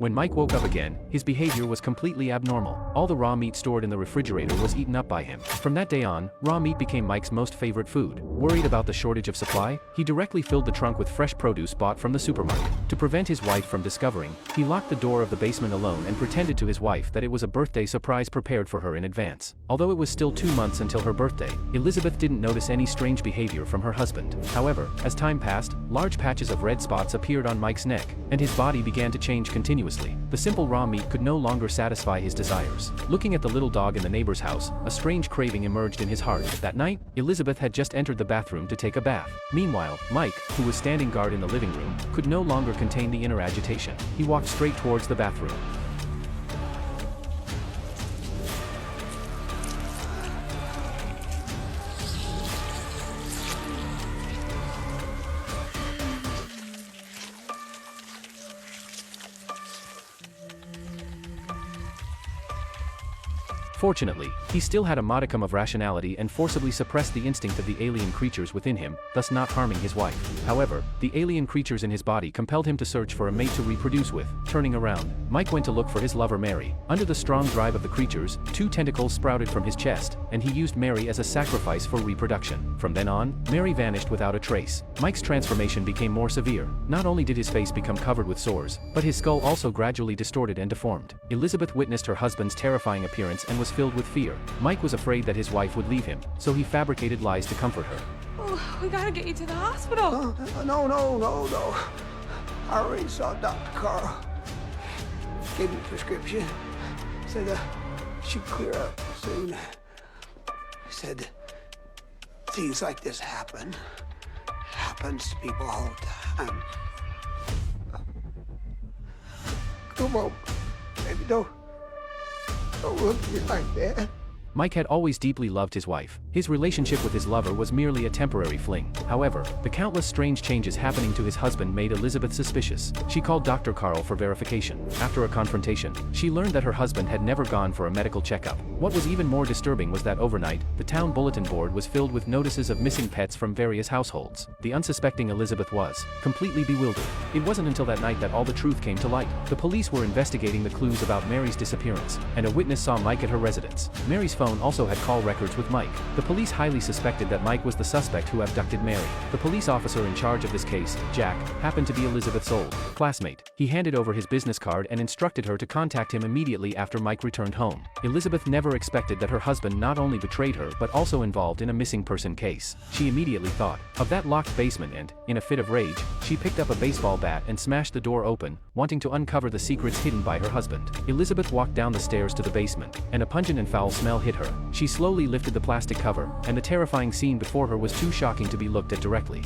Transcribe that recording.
When Mike woke up again, his behavior was completely abnormal. All the raw meat stored in the refrigerator was eaten up by him. From that day on, raw meat became Mike's most favorite food. Worried about the shortage of supply, he directly filled the trunk with fresh produce bought from the supermarket. To prevent his wife from discovering, he locked the door of the basement alone and pretended to his wife that it was a birthday surprise prepared for her in advance. Although it was still 2 months until her birthday, Elizabeth didn't notice any strange behavior from her husband. However, as time passed, large patches of red spots appeared on Mike's neck, and his body began to change continuously. The simple raw meat could no longer satisfy his desires. Looking at the little dog in the neighbor's house, a strange craving emerged in his heart. That night, Elizabeth had just entered the bathroom to take a bath. Meanwhile, Mike, who was standing guard in the living room, could no longer contain the inner agitation. He walked straight towards the bathroom. Fortunately, he still had a modicum of rationality and forcibly suppressed the instinct of the alien creatures within him, thus not harming his wife. However, the alien creatures in his body compelled him to search for a mate to reproduce with. Turning around, Mike went to look for his lover Mary. Under the strong drive of the creatures, 2 tentacles sprouted from his chest, and he used Mary as a sacrifice for reproduction. From then on, Mary vanished without a trace. Mike's transformation became more severe. Not only did his face become covered with sores, but his skull also gradually distorted and deformed. Elizabeth witnessed her husband's terrifying appearance and was filled with fear. Mike was afraid that his wife would leave him, so he fabricated lies to comfort her. Oh, we gotta get you to the hospital. No. I already saw Dr. Carl. Gave me a prescription. Said she'd clear up soon. He said things like this happens to people all the time. Come on, baby, don't look at me like that. Mike had always deeply loved his wife. His relationship with his lover was merely a temporary fling. However, the countless strange changes happening to his husband made Elizabeth suspicious. She called Dr. Carl for verification. After a confrontation, she learned that her husband had never gone for a medical checkup. What was even more disturbing was that overnight, the town bulletin board was filled with notices of missing pets from various households. The unsuspecting Elizabeth was completely bewildered. It wasn't until that night that all the truth came to light. The police were investigating the clues about Mary's disappearance, and a witness saw Mike at her residence. Mary's phone also had call records with Mike. The police highly suspected that Mike was the suspect who abducted Mary. The police officer in charge of this case, Jack, happened to be Elizabeth's old classmate. He handed over his business card and instructed her to contact him immediately after Mike returned home. Elizabeth never expected that her husband not only betrayed her but also involved in a missing person case. She immediately thought of that locked basement and, in a fit of rage, she picked up a baseball bat and smashed the door open, wanting to uncover the secrets hidden by her husband. Elizabeth walked down the stairs to the basement, and a pungent and foul smell hit her. She slowly lifted the plastic cover, and the terrifying scene before her was too shocking to be looked at directly.